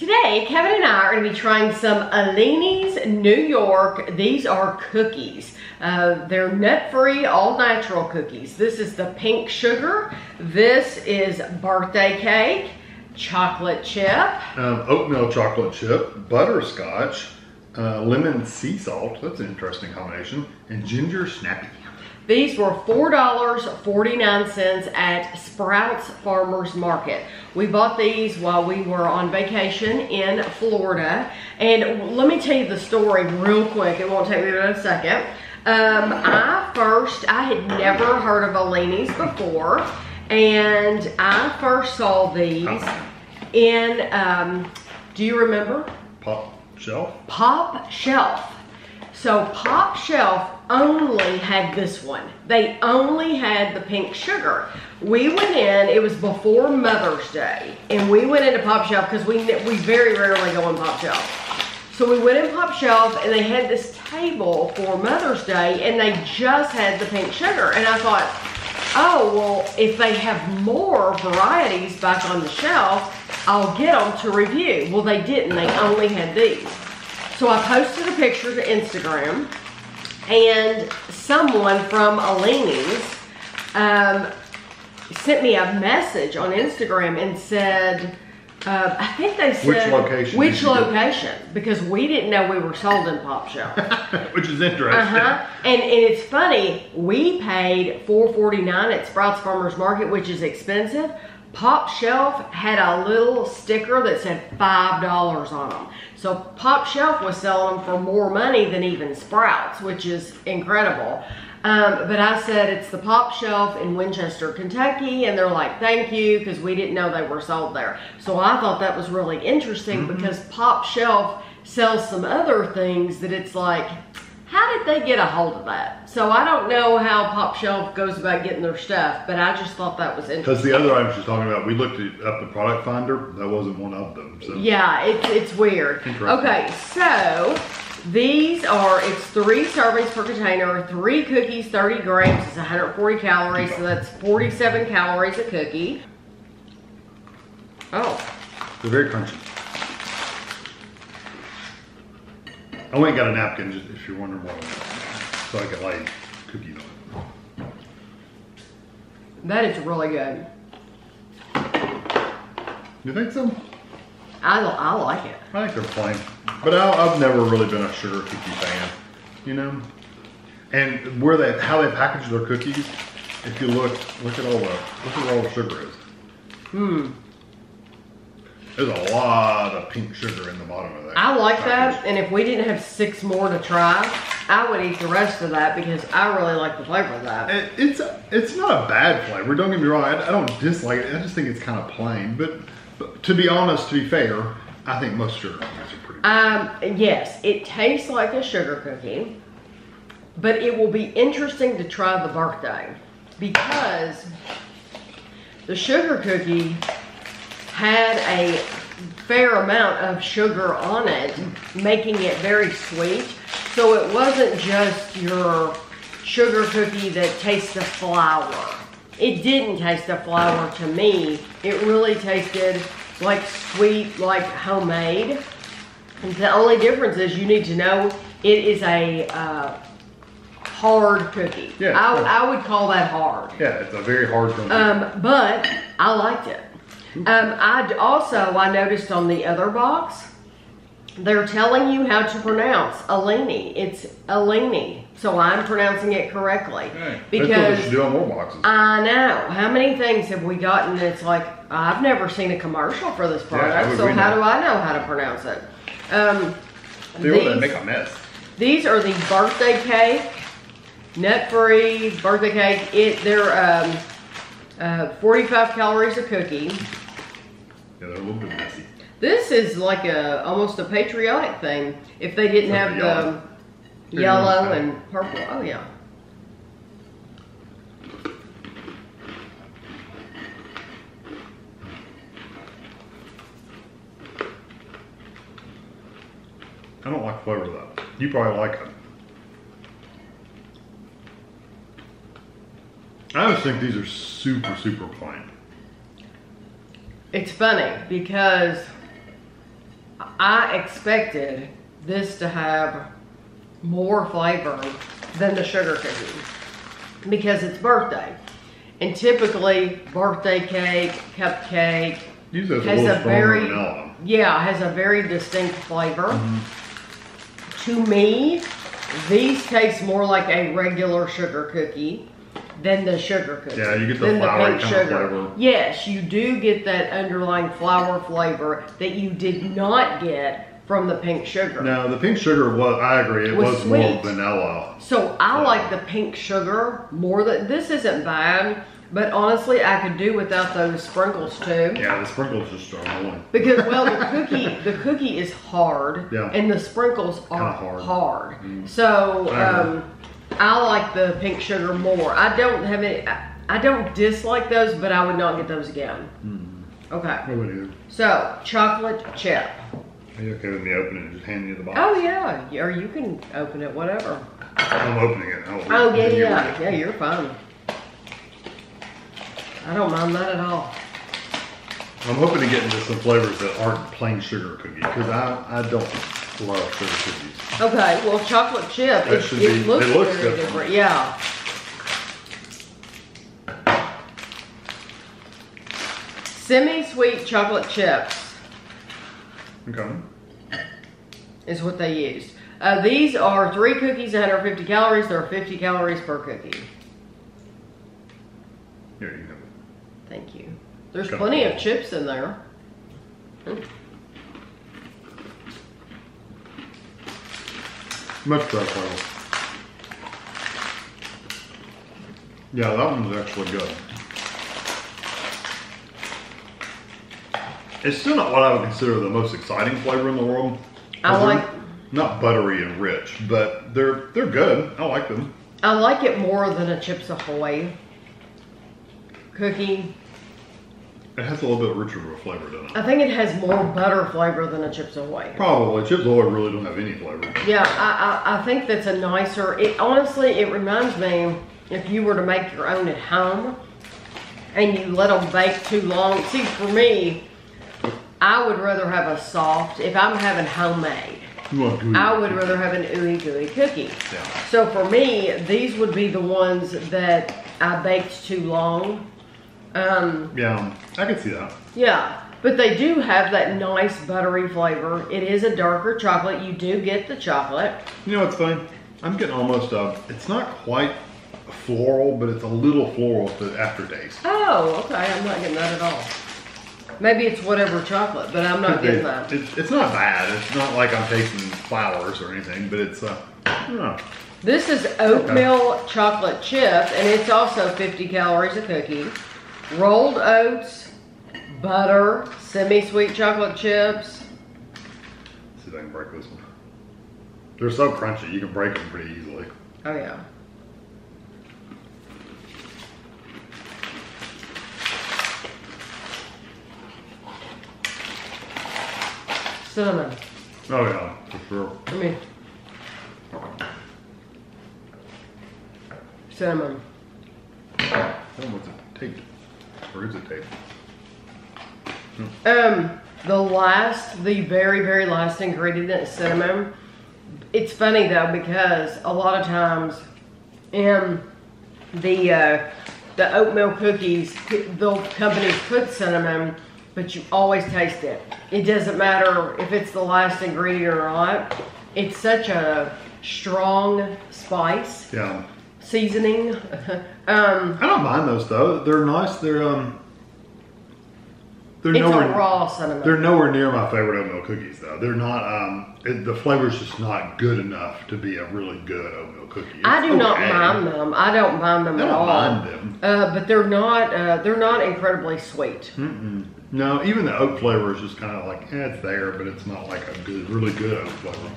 Today, Kevin and I are going to be trying some Eleni's New York. These are cookies. They're nut-free, all-natural cookies. This is the pink sugar. This is birthday cake, chocolate chip. Oatmeal chocolate chip, butterscotch, lemon sea salt, that's an interesting combination, and ginger snappy. These were $4.49 at Sprouts Farmers Market. We bought these while we were on vacation in Florida. And let me tell you the story real quick. It won't take me but a second. I had never heard of Eleni's before. And I first saw these in, do you remember? Pop Shelf? Pop Shelf. So Pop Shelf only had this one. They only had the pink sugar. We went in, it was before Mother's Day, and we went into Pop Shelf because we very rarely go on Pop Shelf. So we went in Pop Shelf and they had this table for Mother's Day and they just had the pink sugar. And I thought, oh, well, if they have more varieties back on the shelf, I'll get them to review. Well, they didn't, they only had these. So I posted a picture to Instagram, and someone from Eleni's sent me a message on Instagram and said, I think they said, which location? Because we didn't know we were sold in Pop Shelf. Which is interesting. And it's funny, we paid $4.49 at Sprouts Farmers Market, which is expensive. Pop Shelf had a little sticker that said $5 on them. So Pop Shelf was selling them for more money than even Sprouts, which is incredible. But I said it's the Pop Shelf in Winchester, Kentucky, and they're like, thank you, because we didn't know they were sold there. So I thought that was really interesting because Pop Shelf sells some other things that it's like, how did they get a hold of that? So I don't know how Pop Shelf goes about getting their stuff, but I just thought that was interesting. Because the other items she's talking about, we looked up the product finder, that wasn't one of them. So. Yeah, it's weird. Okay, so these are, it's 3 servings per container, 3 cookies, 30 grams, it's 140 calories, so that's 47 calories a cookie. Oh. They're very crunchy. I went and got a napkin just if you're wondering what I'm doing, so I could lay cookies on it. That is really good. You think so? I like it. I think they're plain. But I've never really been a sugar cookie fan, you know? And how they package their cookies, if you look at all the sugar is. There's a lot of pink sugar in the bottom of that. I like that, and if we didn't have 6 more to try, I would eat the rest of that because I really like the flavor of that. It's not a bad flavor, don't get me wrong. I don't dislike it, I just think it's kind of plain. But to be honest, to be fair, I think most sugar cookies are pretty good. Yes, it tastes like a sugar cookie, but it will be interesting to try the birthday because the sugar cookie had a fair amount of sugar on it, making it very sweet. So it wasn't just your sugar cookie that tastes of flour. It didn't taste of flour to me. It really tasted like sweet, like homemade. And the only difference is you need to know it is a hard cookie. Yeah, I would call that hard. Yeah, it's a very hard cookie. But I liked it. I noticed on the other box, they're telling you how to pronounce Eleni. It's Eleni. So I'm pronouncing it correctly. Okay. Because that's what they should do on more boxes. I know. How many things have we gotten that's like, I've never seen a commercial for this product, so how do I know how to pronounce it? They make a mess. These are the birthday cake, nut-free birthday cake. They're 45 calories a cookie. Yeah, they're a little bit messy. This is like almost a patriotic thing. If they didn't have the yellow and purple. Oh yeah. I don't like the flavor of that. You probably like it. I just think these are super, super plain. It's funny because I expected this to have more flavor than the sugar cookie because it's birthday. And typically, birthday cake, cupcake Usually has a very, vanilla. yeah, has a very distinct flavor. To me, these taste more like a regular sugar cookie than the sugar cookie. Yeah, you get the flour kind of flavor. Yes, you do get that underlying flour flavor that you did not get from the pink sugar. No, the pink sugar was, I agree, it was more sweet. vanilla. So I like the pink sugar more than, this isn't bad, but honestly I could do without those sprinkles too. Yeah, the sprinkles just are annoying. Because, well, the cookie is hard, Yeah. and the sprinkles are Kinda hard. Mm. So I like the pink sugar more. I don't have any, I don't dislike those, but I would not get those again. Okay. I wouldn't either. So, chocolate chip. Are you okay with me opening it and just handing you the box? Oh yeah, or you can open it, whatever. I'm opening it. Oh yeah, you're fine. I don't mind that at all. I'm hoping to get into some flavors that aren't plain sugar cookie because I don't love sugar cookies. Okay, well, chocolate chip, That should be- it looks it looks very different. different. Yeah. Semi-sweet chocolate chips Okay. is what they used. These are 3 cookies, 150 calories. There are 50 calories per cookie. Here, you have it. Thank you. There's Okay. plenty of chips in there. Much better flavor. Yeah, that one's actually good. It's still not what I would consider the most exciting flavor in the world. I like- They're not buttery and rich, but they're good. I like them. I like it more than a Chips Ahoy cookie. It has a little bit richer of a flavor, doesn't it? I think it has more butter flavor than a Chips Ahoy. Probably. Chips Ahoy really don't have any flavor. Yeah, I think that's a nicer, honestly, it reminds me, if you were to make your own at home, and you let them bake too long. See, for me, I would rather have a soft, if I'm having homemade, You want gooey I would cookie. rather have an ooey gooey cookie. Yeah. So for me, these would be the ones that I baked too long. Yeah, I can see that. Yeah, but they do have that nice buttery flavor. It is a darker chocolate. You do get the chocolate. You know what's funny? I'm getting almost it's not quite floral, but it's a little floral with the aftertaste. Oh, okay. I'm not getting that at all. Maybe it's whatever chocolate, but I'm not getting that. It's not bad. It's not like I'm tasting flowers or anything, but it's I don't know. This is oatmeal chocolate chip, and it's also 50 calories a cookie. Rolled oats, butter, semi-sweet chocolate chips. Let's see if I can break this one. They're so crunchy, you can break them pretty easily. Oh yeah. Cinnamon. Oh yeah, for sure. I mean, cinnamon. Oh, what's it taped? Or is it taped? The very, very last ingredient is cinnamon. It's funny though, because a lot of times in the oatmeal cookies, the companies put cinnamon, but you always taste it. It doesn't matter if it's the last ingredient or not. It's such a strong spice. Yeah. Seasoning. I don't mind those though. They're nice. They're It's a raw cinnamon. They're nowhere near my favorite oatmeal cookies though. They're not. The flavor's just not good enough to be a really good oatmeal cookie. I do not okay. mind them. I don't mind them I at don't all. mind them. But they're not incredibly sweet. Mm-mm. No, even the oat flavor is just kind of like, it's there, but it's not like a really good oat flavor.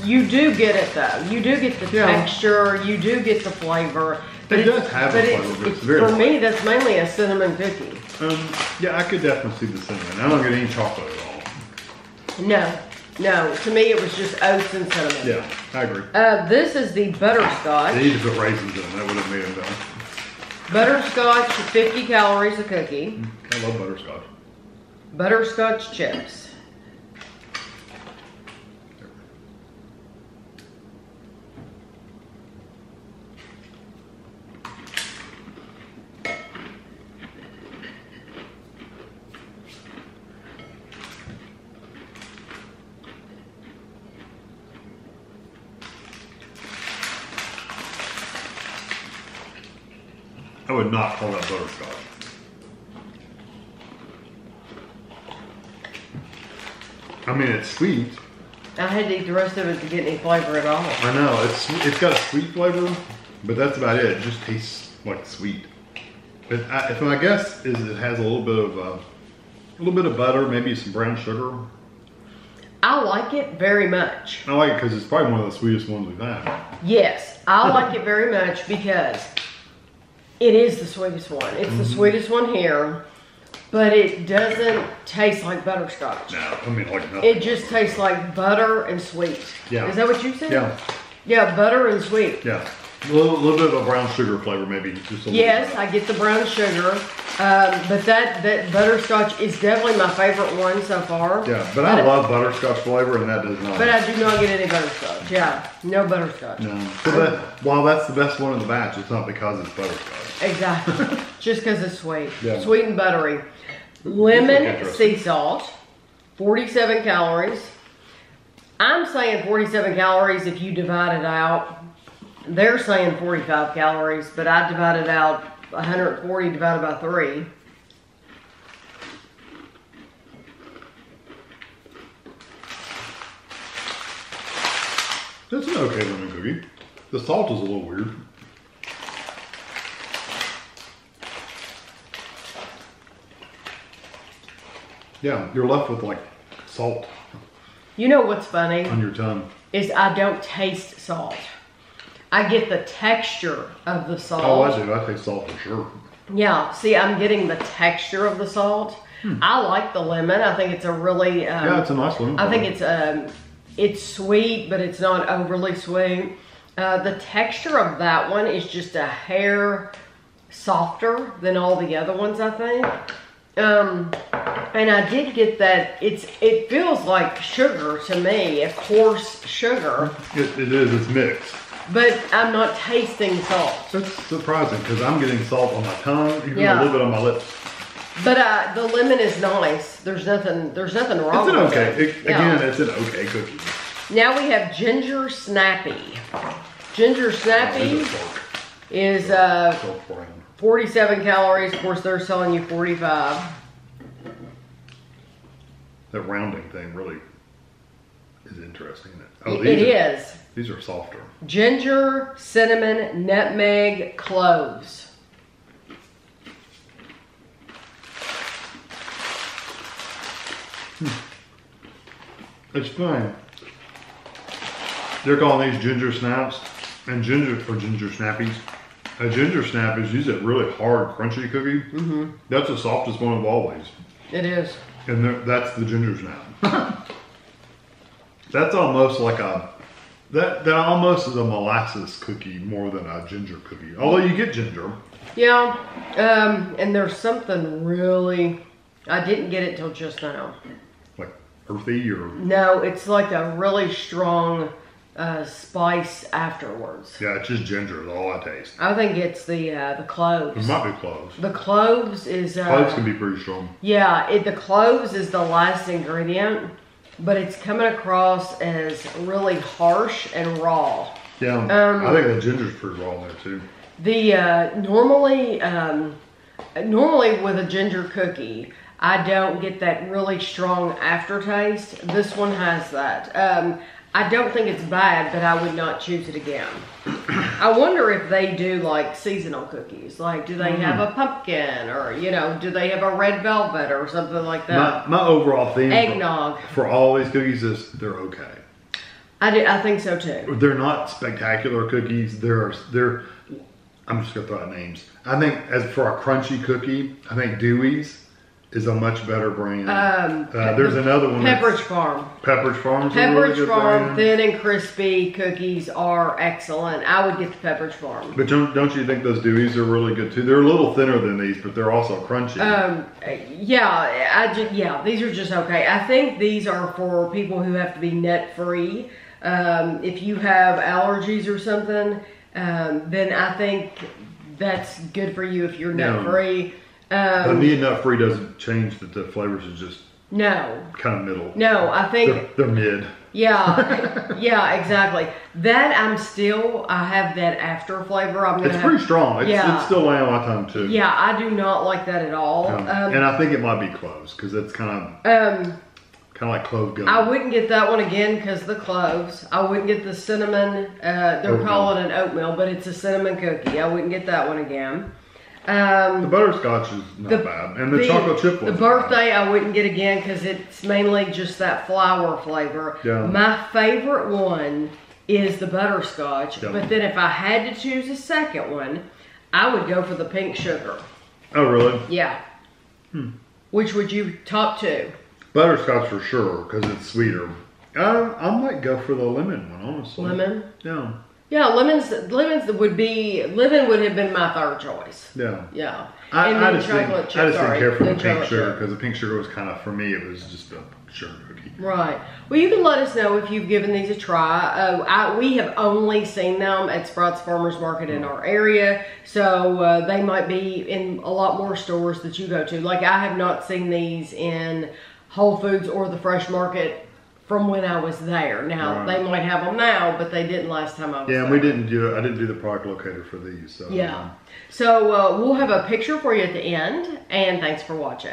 You do get it though. You do get the texture. You do get the flavor. It does have a flavor, but it's very for me, light. that's mainly a cinnamon cookie. Yeah, I could definitely see the cinnamon. I don't get any chocolate at all. No. To me, it was just oats and cinnamon. Yeah, I agree. This is the butterscotch. They need to put raisins in. That would have made them better. Butterscotch, 50 calories a cookie. I love butterscotch. Butterscotch chips. I would not call that butterscotch. I mean, it's sweet. I had to eat the rest of it to get any flavor at all. I know, it's got a sweet flavor, but that's about it. It just tastes like sweet. If my guess is it has a little bit of butter, maybe some brown sugar. I like it very much. I like it because it's probably one of the sweetest ones we've had. Yes, I like it very much because it is the sweetest one. It's the sweetest one here, but it doesn't taste like butterscotch. No, I mean like nothing. It just tastes like butter and sweet. Yeah. Is that what you said? Yeah. Yeah, butter and sweet. Yeah. A little bit of a brown sugar flavor, maybe. Just a little Yes, bit. I get the brown sugar, but that butterscotch is definitely my favorite one so far. Yeah, but I love butterscotch flavor, and that does not. But I do not get any butterscotch. Yeah, no butterscotch. No. So while that's the best one in the batch, it's not because it's butterscotch. Exactly. Just because it's sweet. Yeah. Sweet and buttery. Lemon interesting. sea salt, 47 calories. I'm saying 47 calories if you divide it out. They're saying 45 calories, but I divided out 140 divided by 3. That's an okay lemon cookie. The salt is a little weird. Yeah, you're left with like salt You know what's funny? on your tongue. Is I don't taste salt. I get the texture of the salt. Oh, I do. I taste salt for sure. Yeah, see, I'm getting the texture of the salt. I like the lemon. I think it's a really... Yeah, it's a nice lemon. I think it's sweet, but it's not overly sweet. The texture of that one is just a hair softer than all the other ones, I think. And I did get that, it feels like sugar to me, a coarse sugar. It is. It's mixed. But I'm not tasting salt. That's surprising because I'm getting salt on my tongue, even Yeah. a little bit on my lips. But the lemon is nice. There's nothing wrong It's an with okay. it. Again, it's an okay cookie. Now we have ginger snappy. Ginger snappy is 47 calories. Of course, they're selling you 45. That rounding thing really is interesting. It is. These are softer. Ginger, cinnamon, nutmeg, cloves. It's fine. They're calling these ginger snaps and ginger snappies. A ginger snap is usually a really hard, crunchy cookie. That's the softest one of all these. It is. And that's the ginger snap. That's almost like that almost is a molasses cookie more than a ginger cookie. Although you get ginger. Yeah. And there's something really, I didn't get it till just now. Like earthy or? No, it's like a really strong spice afterwards. Yeah, it's just ginger is all I taste. I think it's the cloves. It might be cloves. The cloves is... Cloves can be pretty strong. Yeah, the cloves is the last ingredient, but it's coming across as really harsh and raw. Yeah, I think the ginger's pretty raw in there too. The normally with a ginger cookie, I don't get that really strong aftertaste. This one has that. I don't think it's bad, but I would not choose it again. I wonder if they do like seasonal cookies. Like, do they have a pumpkin or, do they have a red velvet or something like that? My overall theme Eggnog. for all these cookies is they're okay. I think so too. They're not spectacular cookies. They're I'm just gonna throw out names. I think as for a crunchy cookie, I think Dewey's is a much better brand. There's another one. Pepperidge Farm. Pepperidge Farm is a really good Farm brand. thin and crispy cookies are excellent. I would get the Pepperidge Farm. But don't you think those Dewey's are really good too? They're a little thinner than these, but they're also crunchy. Yeah, these are just okay. I think these are for people who have to be nut free. If you have allergies or something, then I think that's good for you if you're nut free. But being nut free doesn't change that the flavors are just no kind of middle. No, I think they're mid. Yeah, yeah, exactly. That I have that after flavor. It's pretty strong. It's still laying on my tongue too. Yeah, I do not like that at all. And I think it might be cloves because it's kind of like clove gum. I wouldn't get that one again because the cloves. I wouldn't get the cinnamon. They're calling it oatmeal, but it's a cinnamon cookie. I wouldn't get that one again. The butterscotch is not bad, and the chocolate chip one. The birthday I wouldn't get again because it's mainly just that flour flavor. Yeah. My favorite one is the butterscotch, Yeah. but then if I had to choose a second one, I would go for the pink sugar. Oh, really? Yeah. Which would you top two? Butterscotch for sure because it's sweeter. I might go for the lemon one, honestly. Lemon? Yeah. Yeah, lemon would have been my third choice. Yeah. Yeah. I just didn't care for the pink chocolate sugar chip. because the pink sugar was kind of, for me, it was just a sugar cookie. Right. Well, you can let us know if you've given these a try. We have only seen them at Sprouts Farmers Market in our area, so they might be in a lot more stores that you go to. Like, I have not seen these in Whole Foods or the Fresh Market from when I was there. Now, they might have them now, but they didn't last time I was there. Yeah, and I didn't do the product locator for these. So, yeah. So we'll have a picture for you at the end, and thanks for watching.